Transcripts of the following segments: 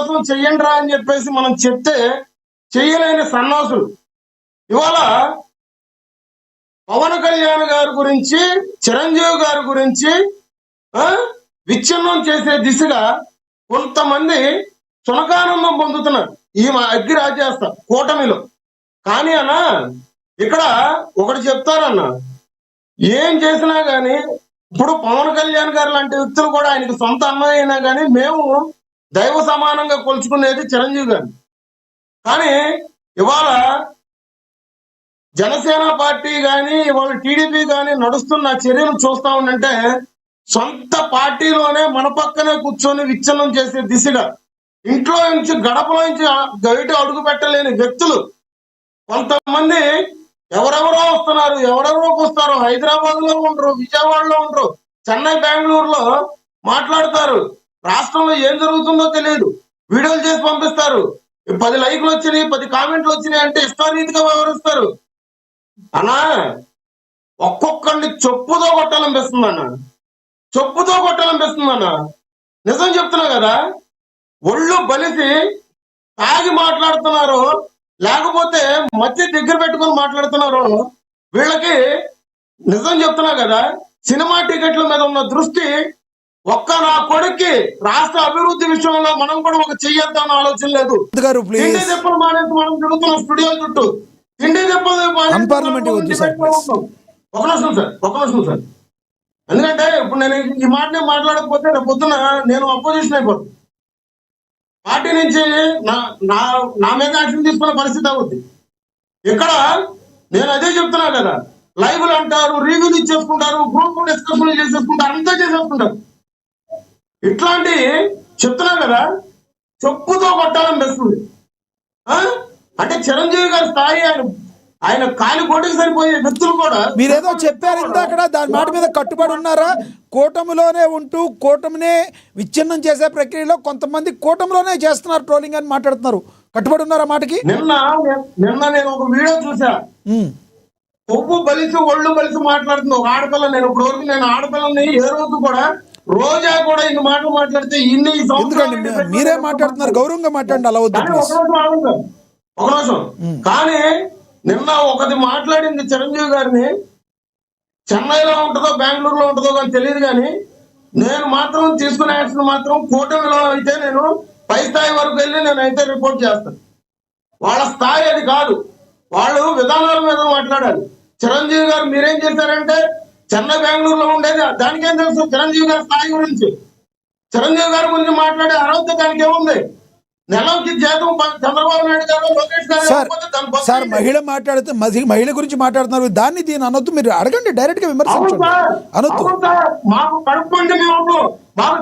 కోసం చెయ్యండి రా అని చెప్పేసి మనం చెప్తే చెయ్యలేని సన్నాసులు. ఇవాళ పవన్ కళ్యాణ్ గారి గురించి, చిరంజీవి గారి గురించి విచ్ఛిన్నం చేసే దిశగా కొంతమంది చునకానందం పొందుతున్నారు ఈ అగ్గి రాజేస్తా కూటమిలో. కానీ అన్న ఇక్కడ ఒకటి చెప్తారన్న, ఏం చేసినా గాని ఇప్పుడు పవన్ కళ్యాణ్ గారు లాంటి వ్యక్తులు కూడా ఆయనకి సొంత అన్నయ్య అయినా కానీ మేము దైవ సమానంగా కొలుచుకునేది చిరంజీవి గారు. కానీ ఇవాళ జనసేన పార్టీ కానీ ఇవాళ టీడీపీ కానీ నడుస్తున్న చర్యలు చూస్తా ఉండంటే సొంత పార్టీలోనే మన పక్కనే కూర్చొని విచ్ఛిన్నం చేసే దిశగా, ఇంట్లో నుంచి గడపలో నుంచి బయట అడుగు పెట్టలేని వ్యక్తులు కొంతమంది ఎవరెవరో వస్తున్నారు, ఎవరెవరోకి వస్తారు. హైదరాబాద్ లో ఉండరు, విజయవాడలో ఉండరు, చెన్నై బెంగళూరులో మాట్లాడతారు. రాష్ట్రంలో ఏం జరుగుతుందో తెలియదు, వీడియోలు చేసి పంపిస్తారు. 10 లైకులు వచ్చినాయి, 10 కామెంట్లు వచ్చినాయి అంటే ఇష్టారీతిగా వ్యవహరిస్తారు. అన్నా ఒక్కొక్కరిని చెప్పుతో కొట్టాలనిపిస్తుంది అన్న, చెప్పుతో కొట్టాలనిపిస్తుంది అన్న. నిజం చెప్తున్నా కదా, ఒళ్ళు బలిసి తాగి మాట్లాడుతున్నారు, లేకపోతే మధ్య దగ్గర పెట్టుకొని మాట్లాడుతున్నారు. వీళ్ళకి నిజం చెప్తున్నా కదా, సినిమా టికెట్ల మీద ఉన్న దృష్టి ఒక్క నా కొడుక్కి రాష్ట్ర అభివృద్ధి విషయంలో మనం కూడా ఒక చెయ్యొద్దామని ఆలోచన లేదు. తిండి దెబ్బలు మానేసి మనం తిరుగుతున్నాం స్టూడియో చుట్టూ. తిండి దెబ్బలు ఒక నిమిషం సార్. ఎందుకంటే ఇప్పుడు నేను ఈ మాటనే మాట్లాడకపోతే రేపు పొద్దున నేను అపోజిషన్ అయిపోతాను. పార్టీ నుంచి నా మీద యాక్షన్ తీసుకునే పరిస్థితి అవుద్ది. ఇక్కడ నేను అదే చెప్తున్నా కదా, లైవ్లు అంటారు, రివ్యూలు ఇచ్చేసుకుంటారు, గ్రూప్ డిస్కషన్లు చేసేసుకుంటారు, అంతా చేసేసుకుంటారు. ఇట్లాంటి చెప్తున్నా కదా, చెప్పుతో కొట్టాలనిపిస్తుంది. అంటే చిరంజీవి గారి స్థాయి ఆయన కాలి కోటికి సరిపోయే వ్యక్తులు కూడా. మీరేదో చెప్పారు ఇందాక, దాని మాట మీద కట్టుబడి ఉన్నారా? కూటమిలోనే ఉంటూ కూటమినే విచ్ఛిన్నం చేసే ప్రక్రియలో కొంతమంది కూటమిలోనే చేస్తున్నారు ట్రోలింగ్ అని మాట్లాడుతున్నారు. కట్టుబడి ఉన్నారా మాటకి? నిన్న నేను ఒక వీడియో చూసా, కొవ్వు బలిసి ఒళ్ళు బలిసి మాట్లాడుతుంది ఒక ఆడపిల్ల. నేను ఇప్పుడు వరకు నేను ఆడపిల్లని ఏ రోజు కూడా, రోజా కూడా ఇన్ని మాటలు మాట్లాడితే ఇన్ని మీరే మాట్లాడుతున్నారు, గౌరవంగా మాట్లాడండి, అలా వద్దు ఒక నిమిషం. కానీ నిన్న ఒకటి మాట్లాడింది చిరంజీవి గారిని, చెన్నైలో ఉంటుందో బెంగళూరులో ఉంటుందో కానీ తెలియదు, కానీ నేను మాత్రం తీసుకునే యాక్షన్ మాత్రం కూటమిలో అయితే నేను పై స్థాయి వరకు వెళ్ళి నేనైతే రిపోర్ట్ చేస్తాను. వాళ్ళ స్థాయి అది కాదు, వాళ్ళు విధానాల మీద మాట్లాడాలి. చిరంజీవి గారు మీరేం చేశారంటే చెన్నై బెంగళూరులో ఉండేది, దానికేం తెలుసు చిరంజీవి గారి స్థాయి గురించి? చిరంజీవి గారి గురించి మాట్లాడే అర్హత దానికి ఏముంది? నెలకి జీతం చంద్రబాబు నాయుడు గారు, లోకేష్ గారు. సార్ మహిళ మాట్లాడితే మహిళ గురించి మాట్లాడుతున్నారు, దాన్ని దీని అనొద్దు. మీరు అడగండి, డైరెక్ట్ గా విమర్శించండి, అనొద్దు. మాకు కడుపుకోండి, మాకు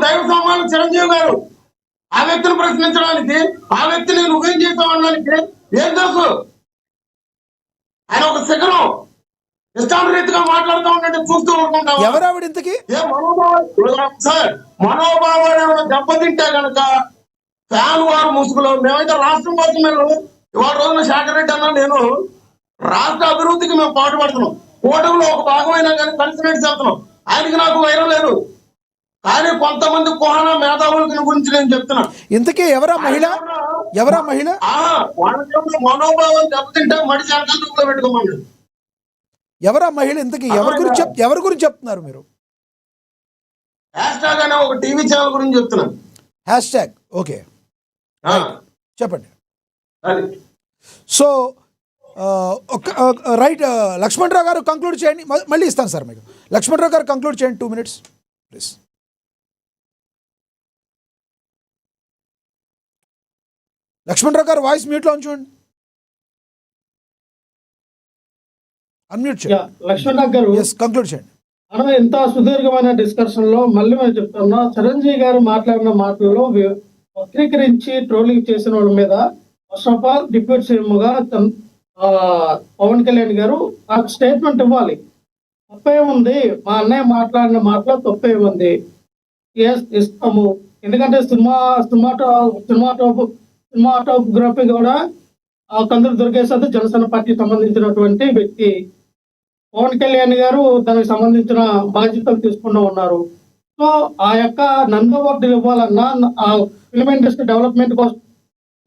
దైవ సమానం చిరంజీవి గారు. ఆ వ్యక్తిని ప్రశ్నించడానికి, ఆ వ్యక్తిని నువ్వేం చేసావు అనడానికి ఏం తెలుసు? ఆయన ఒక శిఖరం ఇష్టారీతిగా మాట్లాడుతూ ఉంటే చూస్తూ ఊరుకుంటాం. ఎవరావిడ ఇంతకీ? మనోభావాలు ఏమైనా దెబ్బతింటే కనుక ఫ్యాన్ వారు ముసుగులో మేమైతే రాష్ట్రం కోసం మేము ఇవాళ రోజున శేఖర్ రెడ్డి అన్నా నేను రాష్ట్ర అభివృద్ధికి మేము పాటుపడుతున్నాం. కూటమిలో ఒక భాగమైనా కానీ కలిసి చేస్తున్నాం. ఆయనకి నాకు వైరం లేదు, కానీ కొంతమంది కోహన మేధావుల గురించి నేను చెప్తున్నా. ఇంతకీ ఎవరా మహిళ? మనోభావాలు దెబ్బతింటే మడిచి అంకల్లో పెట్టుకోమండి. ఎవరా మహిళ ఇంతకీ? ఎవరి గురించి చెప్తున్నారు మీరు? హ్యాష్ ట్యాగ్ అనే ఒక టీవీ ఛానల్ గురించి చెప్తున్నాను. హ్యాష్ ట్యాగ్, ఓకే, చెప్పండి. సో రైట్, లక్ష్మణరావు గారు కంక్లూడ్ చేయండి, మళ్ళీ ఇస్తాను సార్ మీకు. లక్ష్మణరావు గారు కంక్లూడ్ చేయండి, 2 minutes ప్లీజ్. లక్ష్మణరావు గారు వాయిస్ మ్యూట్లో ఉంచండి, అన్మ్యూట్ చేయండి. లక్ష్మణరావు గారు కంక్లూడ్ చేయండి. ఇంత సుదీర్ఘమైన డిస్కషన్ లో మళ్ళీ మేము చెప్తున్నా, చిరంజీవి గారు మాట్లాడిన మాటల్లో వక్రీకరించి ట్రోలింగ్ చేసిన వాళ్ళ మీద first of all deputy CM గా పవన్ కళ్యాణ్ గారు నాకు స్టేట్మెంట్ ఇవ్వాలి. తప్పేముంది, మా అన్నయ్య మాట్లాడిన మాటలో తప్పేముంది, ఇస్తాము. ఎందుకంటే సినిమాటోగ్రఫీ కూడా కందులు దుర్గేశ్వర జనసేన పార్టీకి సంబంధించినటువంటి వ్యక్తి. పవన్ కళ్యాణ్ గారు దానికి సంబంధించిన బాధ్యతలు తీసుకుంటూ ఉన్నారు. సో ఆ యొక్క నంది అవార్డు ఇవ్వాలన్నా ఆ ఫిల్మ్ ఇండస్ట్రీ డెవలప్మెంట్ కోసం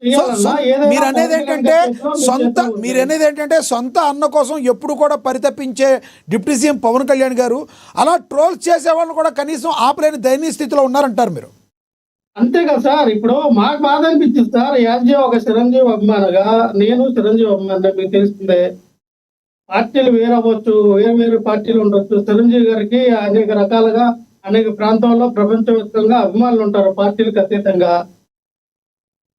చేయాలన్నా ఏదైనా మీరు అనేది పవన్ కళ్యాణ్ ఏంటంటే గారి చేతిలో మీ సొంత చేతిలో ఉంది. మీరు అనేది ఏంటంటే సొంత అన్న కోసం ఎప్పుడు కూడా పరితపించే డిప్యూటీ సీఎం పవన్ కళ్యాణ్ గారు అలా ట్రోల్స్ చేసే వాళ్ళు కూడా కనీసం ఆపలేని దయనీయ స్థితిలో ఉన్నారంటారు మీరు. అంతే కదా సార్. ఇప్పుడు మాకు బాధ అనిపించింది సార్, ఒక చిరంజీవి అభిమానిగా. నేను చిరంజీవి అభిమాని, మీకు తెలిసిందే. పార్టీలు వేరవచ్చు, వేరు పార్టీలు ఉండొచ్చు. చిరంజీవి గారికి అనేక రకాలుగా అనేక ప్రాంతాల్లో ప్రపంచవ్యాప్తంగా అభిమానులు ఉంటారు పార్టీలకు అతీతంగా.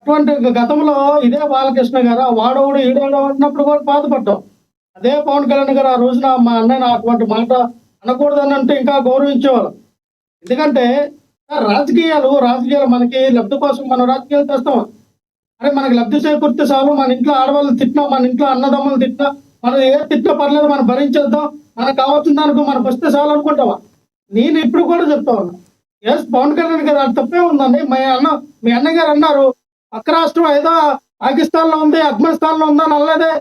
అటువంటి గతంలో ఇదే బాలకృష్ణ గారు వాడోడు ఈడోడు అన్నప్పుడు కూడా బాధపడ్డాం. అదే పవన్ కళ్యాణ్ గారు ఆ రోజున మా అన్నయ్య అటువంటి మాట అనకూడదని అంటే ఇంకా గౌరవించేవాళ్ళం. ఎందుకంటే రాజకీయాలు మనకి లబ్ధి కోసం మనం రాజకీయాలు చేస్తాం. అరే మనకి లబ్ధి చేకూర్తే చాలు, మన ఇంట్లో ఆడవాళ్ళు తిట్టినా, మన ఇంట్లో అన్నదమ్ములు తిట్టినా, మనం ఏ తిట్టినా పర్లేదు, మనం భరించేద్దాం, మనకు కావాల్సిన దానికి మనకు వస్తే చాలు అనుకుంటావా. నేను ఇప్పుడు కూడా చెప్తా ఉన్నా, ఎస్ పవన్ కళ్యాణ్ గారు అది తప్పే ఉందండి. మీ అన్నగారు అన్నారు పక్క రాష్ట్రం ఏదో పాకిస్తాన్ లో ఉంది, ఆఫ్ఘనిస్తాన్ లో ఉందని అనలేదే.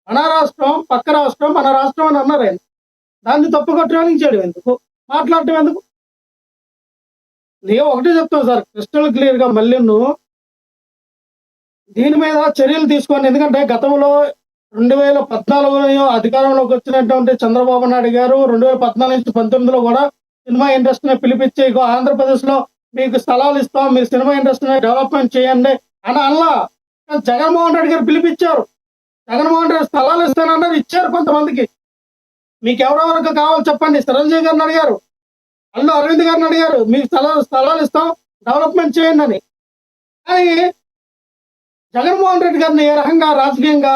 మన రాష్ట్రం పక్క రాష్ట్రం మన రాష్ట్రం అని అన్నారు ఆయన. దాన్ని తప్పుగా ట్రోలింగ్ చేయడం ఎందుకు, మాట్లాడటం ఎందుకు? నేను ఒకటే చెప్తాను సార్, క్రిస్టల్ క్లియర్ గా మళ్ళీ దీని మీద చర్యలు తీసుకోండి. ఎందుకంటే గతంలో 2014 అధికారంలోకి వచ్చినటువంటి చంద్రబాబు నాయుడు గారు 2014 నుంచి 2019లో కూడా సినిమా ఇండస్ట్రీని పిలిపించి ఆంధ్రప్రదేశ్ లో మీకు స్థలాలు ఇస్తాం, మీరు సినిమా ఇండస్ట్రీని డెవలప్మెంట్ చేయండి అని అలా జగన్మోహన్ రెడ్డి గారు పిలిపించారు. జగన్మోహన్ రెడ్డి స్థలాలు ఇస్తానన్నారు, ఇచ్చారు కొంతమందికి. మీకు ఎవరెవరికి కావాలి చెప్పండి. చిరంజీవి గారిని అడిగారు, అల్లు అరవింద్ గారిని అడిగారు, మీకు స్థలాలు ఇస్తాం డెవలప్మెంట్ చేయండి అని. కానీ జగన్మోహన్ రెడ్డి గారిని ఏ రకంగా రాజకీయంగా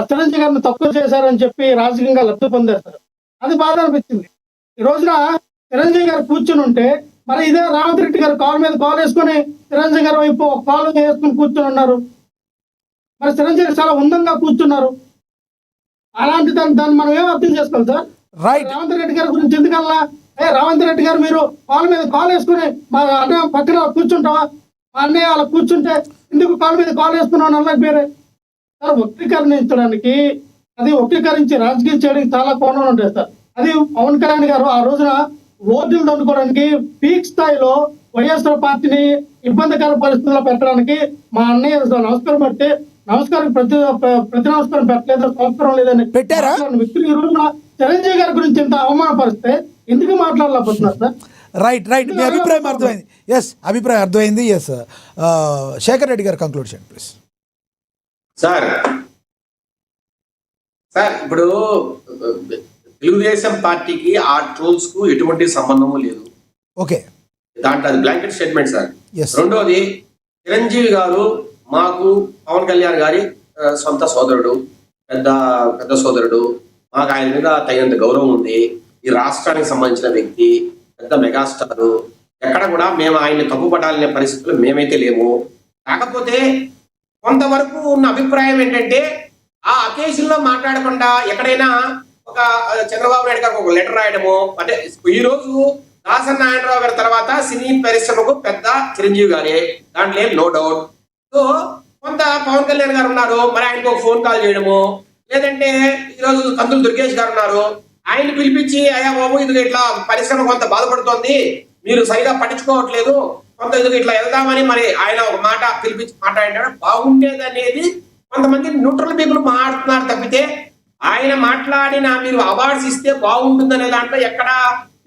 చిరంజీవి గారిని తక్కువ చేశారని చెప్పి రాజకీయంగా లబ్ధి పొందారు సార్. అది బాధ అనిపించింది. ఈ రోజున చిరంజీవి గారు కూర్చుని ఉంటే మరి ఇదే రేవంత్ రెడ్డి గారు కాలు మీద కాలు వేసుకొని చిరంజీవి గారు వైపు కాలు వేసుకుని కూర్చొని ఉన్నారు. మరి చిరంజీవి చాలా ఉందంగా కూర్చున్నారు. అలాంటి దాన్ని మనం ఏం అర్థం చేసుకోవాలి సార్? రైట్. రేవంత్ రెడ్డి గారి గురించి ఎందుకల్లా రేవంత్ రెడ్డి గారు మీరు కాలు మీద కాలు వేసుకుని మా అన్న పక్కన కూర్చుంటావా, మా అన్నయ్య అలా కూర్చుంటే ఎందుకు కాలు మీద కాలు వేసుకున్నావు అన్నది పేరే సార్. వక్రీకరించడానికి, అది వక్రీకరించి రాజకీయం చేయడానికి చాలా కోణాలు ఉంటాయి సార్. అది పవన్ కళ్యాణ్ గారు ఆ రోజున ఓట్లు దండుకోవడానికి పీక్ స్థాయిలో వైఎస్ఆర్ పార్టీని ఇబ్బందికర పరిస్థితుల్లో పెట్టడానికి మా అన్నయ్య నమస్కారం పెట్టి ప్రతి నమస్కారం పెట్టలేదు, సంస్కారం లేదని పెట్టారా? వ్యక్తులు ఈ రోజున చిరంజీవి గారి గురించి ఇంత అవమానపరిస్తే ఎందుకు మాట్లాడలేకపోతున్నారు సార్? రైట్. మీ అభిప్రాయం అర్థమైంది. ఎస్, అభిప్రాయం అర్థమైంది. ఎస్, శేఖర్ రెడ్డి గారు కంక్లూడ్ చేయండి ప్లీజ్. సార్ ఇప్పుడు తెలుగుదేశం పార్టీకి ఆ ట్రోల్స్ కు ఎటువంటి సంబంధము లేదు. ఓకే, దాంట్లో అది బ్లాంకెట్ స్టేట్మెంట్ సార్. Yes. రెండోది, చిరంజీవి గారు మాకు పవన్ కళ్యాణ్ గారి సొంత సోదరుడు, పెద్ద సోదరుడు. మాకు ఆయన మీద తగినంత గౌరవం ఉంది. ఈ రాష్ట్రానికి సంబంధించిన వ్యక్తి, పెద్ద మెగాస్టార్. ఎక్కడ కూడా మేము ఆయన్ని తప్పుపట్టాలనే పరిస్థితులు మేమైతే లేము. కాకపోతే కొంతవరకు ఉన్న అభిప్రాయం ఏంటంటే, ఆ అకేషన్ లో మాట్లాడకుండా ఎక్కడైనా ఒక చంద్రబాబు నాయుడు గారికి ఒక లెటర్ రాయడము, అంటే ఈ రోజు దాసరి నారాయణరావు గారి తర్వాత సినీ పరిశ్రమకు పెద్ద చిరంజీవి గారే, దాంట్లో ఏం నో డౌట్. సో కొంత పవన్ కళ్యాణ్ గారు ఉన్నారు, మరి ఆయనకు ఒక ఫోన్ కాల్ చేయడము, లేదంటే ఈరోజు కందులు దుర్గేష్ గారు ఉన్నారు, ఆయన పిలిపించి అయ్యా బాబు ఇది ఇట్లా పరిశ్రమ కొంత బాధపడుతోంది, మీరు సరిగా పట్టించుకోవట్లేదు, కొంత ఇది ఇట్లా వెళ్దామని మరి ఆయన ఒక మాట పిలిపించి మాట్లాడాడు, బాగుండేది అనేది కొంతమంది న్యూట్రల్ పీపుల్ మాట్లాడుతున్నారు తప్పితే ఆయన మాట్లాడిన మీరు అవార్డ్స్ ఇస్తే బాగుంటుందనే దాంట్లో ఎక్కడ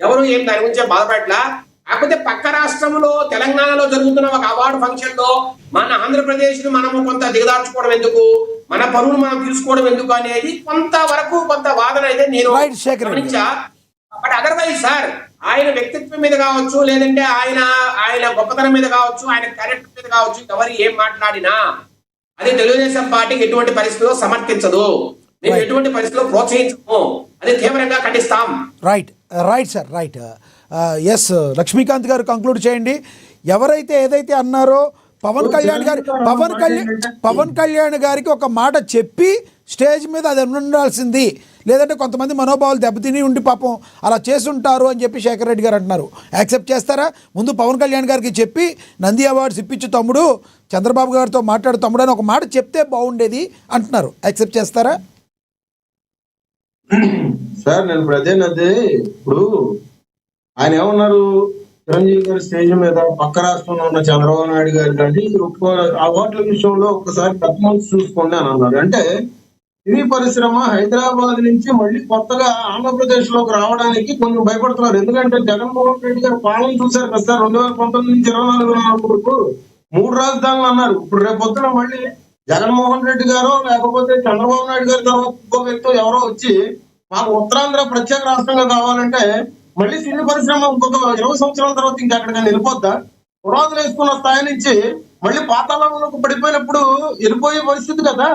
ఎవరు ఏం దాని గురించి బాధపడలా. కాకపోతే పక్క రాష్ట్రంలో తెలంగాణలో జరుగుతున్న ఒక అవార్డు ఫంక్షన్ లో మన ఆంధ్రప్రదేశ్ ను మనము కొంత దిగదార్చుకోవడం ఎందుకు, మన పనులు మనం తీసుకోవడం ఎందుకు అనేది కొంత వాదన అయితే నేను గమనించా. బట్ అదర్వైజ్ సార్, ఆయన వ్యక్తిత్వం మీద కావచ్చు, లేదంటే ఆయన గొప్పతనం మీద కావచ్చు, ఆయన క్యారెక్టర్ మీద కావచ్చు, ఎవరు ఏం మాట్లాడినా అది తెలుగుదేశం పార్టీకి ఎటువంటి పరిస్థితిలో సమర్థించదు, మేము ఎటువంటి పరిస్థితిలో ప్రోత్సహించము, అది తీవ్రంగా ఖండిస్తాం. Right sir, right. Yes, Lakshmikant garu conclude చేయండి. ఎవరైతే ఏదైతే అన్నారో పవన్ కళ్యాణ్ గారికి ఒక మాట చెప్పి స్టేజ్ మీద అది ఉండాల్సింది, లేదంటే కొంతమంది మనోభావాలు దెబ్బతిని ఉండి పాపం అలా చేసుంటారు అని చెప్పి శేఖర్ రెడ్డి గారు అంటున్నారు. యాక్సెప్ట్ చేస్తారా? ముందు పవన్ కళ్యాణ్ గారికి చెప్పి నంది అవార్డ్స్ ఇప్పించు తమ్ముడు, చంద్రబాబు గారితో మాట్లాడు తమ్ముడు అని ఒక మాట చెప్తే బాగుండేది అంటున్నారు. యాక్సెప్ట్ చేస్తారా? సార్ నేను ఇప్పుడు ఇప్పుడు ఆయన ఏమన్నారు, చిరంజీవి గారి స్టేజ్ మీద పక్క రాష్ట్రంలో ఉన్న చంద్రబాబు నాయుడు గారు కానీ ఆ ఓట్ల విషయంలో ఒకసారి పెద్ద మనసు చూసుకోండి అని అన్నారు. అంటే సినీ పరిశ్రమ హైదరాబాద్ నుంచి మళ్ళీ కొత్తగా ఆంధ్రప్రదేశ్ లోకి రావడానికి కొంచెం భయపడుతున్నారు. ఎందుకంటే జగన్మోహన్ రెడ్డి గారు పాలన చూశారు కదా సార్, 2019 నుంచి 24 వరకు 3 రాజధానులు అన్నారు. ఇప్పుడు రేపు పొద్దున మళ్ళీ జగన్మోహన్ రెడ్డి గారు లేకపోతే చంద్రబాబు నాయుడు గారి తర్వాత ఇంకో వ్యక్తి ఎవరో వచ్చి మాకు ఉత్తరాంధ్ర ప్రత్యేక రాష్ట్రంగా కావాలంటే మళ్ళీ సినీ పరిశ్రమ ఇంకొక 20 సంవత్సరాల తర్వాత ఇంకెక్కడికైనా వెళ్ళిపోద్దా? పురాదులు వేసుకున్న స్థాయి నుంచి మళ్ళీ పాతాళంలోకి పడిపోయినప్పుడు వెళ్ళిపోయే పరిస్థితి కదా.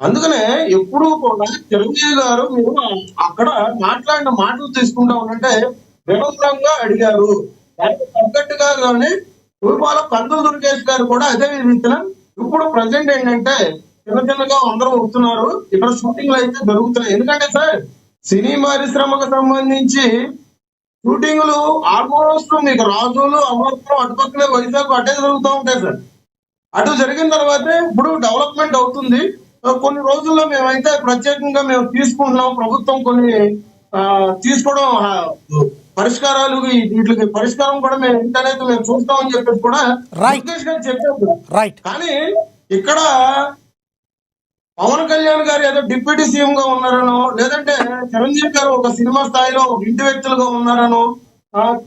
అందుకనే ఎప్పుడు కూడా చిరంజీవి గారు మీరు అక్కడ మాట్లాడిన మాటలు తీసుకుంటా ఉంటే వినమ్రంగా అడిగారు. దానికి తగ్గట్టుగా కానీ పూర్వాల కందులు దుర్గేష్ గారు కూడా అదే రీతిన ఇప్పుడు ప్రజెంట్ ఏంటంటే చిన్నగా అందరూ వస్తున్నారు. ఇక్కడ షూటింగ్లు అయితే జరుగుతున్నాయి. ఎందుకంటే సార్ సినీ పరిశ్రమకు సంబంధించి షూటింగ్లు ఆల్మోస్ట్ మీకు రాజులు అమృతం అటుపక్కనే వైజాగ్ అటే జరుగుతూ ఉంటాయి సార్. అటు జరిగిన తర్వాతే ఇప్పుడు డెవలప్మెంట్ అవుతుంది. కొన్ని రోజుల్లో మేమైతే ప్రత్యేకంగా మేము తీసుకుంటున్నాం. ప్రభుత్వం కొన్ని తీసుకోవడం పరిష్కారాలు వీటికి పరిష్కారం కూడా మేము ఇంటర్నెట్ మేము చూస్తామని చెప్పేసి కూడా దుర్గేష్ గారు చెప్పారు. కానీ ఇక్కడ పవన్ కళ్యాణ్ గారు ఏదో డిప్యూటీ సీఎం గా ఉన్నారనో, లేదంటే చిరంజీవి గారు ఒక సినిమా స్థాయిలో ఒక ఇంటి వ్యక్తులుగా ఉన్నారనో,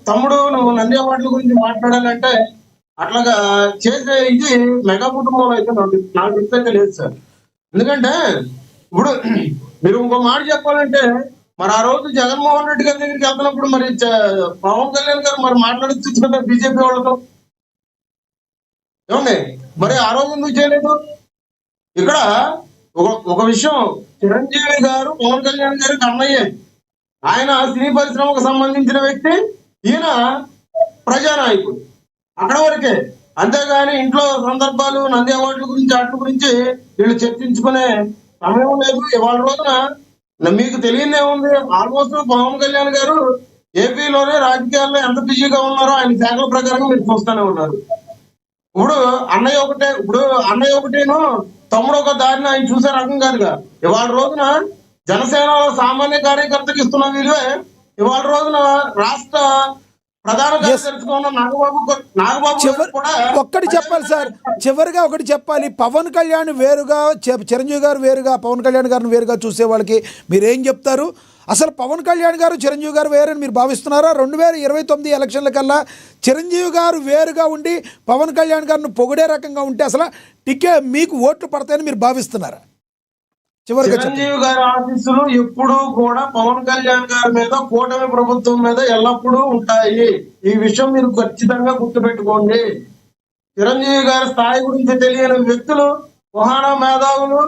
తమ్ముడు నువ్వు నంది అవార్డుల గురించి మాట్లాడాలంటే అట్లాగా చేసే ఇది మెగా కుటుంబంలో అయితే నాకు ఇప్పైతే లేదు సార్. ఎందుకంటే ఇప్పుడు మీరు ఇంకో మాట చెప్పాలంటే మరి ఆ రోజు జగన్మోహన్ రెడ్డి గారి దగ్గరికి వెళ్తున్నప్పుడు మరి పవన్ కళ్యాణ్ గారు మరి మాట్లాడచ్చు కదా బీజేపీ వాళ్ళతో, ఏమండి? మరి ఆ రోజు ఎందుకు చేయలేదు? ఇక్కడ ఒక విషయం, చిరంజీవి గారు పవన్ కళ్యాణ్ గారికి అన్నయ్యే. ఆయన సినీ పరిశ్రమకు సంబంధించిన వ్యక్తి, ఈయన ప్రజానాయకుడు, అక్కడ వరకే. అంతేగాని ఇంట్లో సందర్భాలు నంది అవార్డుల గురించి వాటి గురించి వీళ్ళు చర్చించుకునే సమయం లేదు. ఇవాళ రోజున మీకు తెలియదే ఉంది, ఆల్మోస్ట్ పవన్ కళ్యాణ్ గారు ఏపీలోనే రాజకీయాల్లో ఎంత బిజీగా ఉన్నారో ఆయన శాఖల ప్రకారంగా మీరు చూస్తూనే ఉన్నారు. ఇప్పుడు అన్నయ్య ఒకటేను తమ్ముడు ఒక దారిని ఆయన చూసే రకం కాదుగా. ఇవాళ రోజున జనసేనలో సామాన్య కార్యకర్తకి ఇస్తున్న విలువే ఇవాళ రోజున రాష్ట్ర ప్రధాన కార్యదర్శిగా ఉన్న నాగబాబు కూడా ఒక్కటి చెప్పాలి సార్, చివరిగా ఒకటి చెప్పాలి. పవన్ కళ్యాణ్ వేరుగా, చిరంజీవి గారు వేరుగా, పవన్ కళ్యాణ్ గారిని వేరుగా చూసే వాళ్ళకి మీరేం చెప్తారు? అసలు పవన్ కళ్యాణ్ గారు చిరంజీవి గారు వేరని మీరు భావిస్తున్నారా? 2029 ఎలక్షన్ల కల్లా చిరంజీవి గారు వేరుగా ఉండి పవన్ కళ్యాణ్ గారిని పొగిడే రకంగా ఉంటే అసలు మీకు ఓట్లు పడతాయని మీరు భావిస్తున్నారా? చివరిగా చిరంజీవి గారి ఆశీస్సులు ఎప్పుడూ కూడా పవన్ కళ్యాణ్ గారి మీద, కూటమి ప్రభుత్వం మీద ఎల్లప్పుడూ ఉంటాయి. ఈ విషయం మీరు ఖచ్చితంగా గుర్తుపెట్టుకోండి. చిరంజీవి గారి స్థాయి గురించి తెలియని వ్యక్తులు, మహానా మేధావులు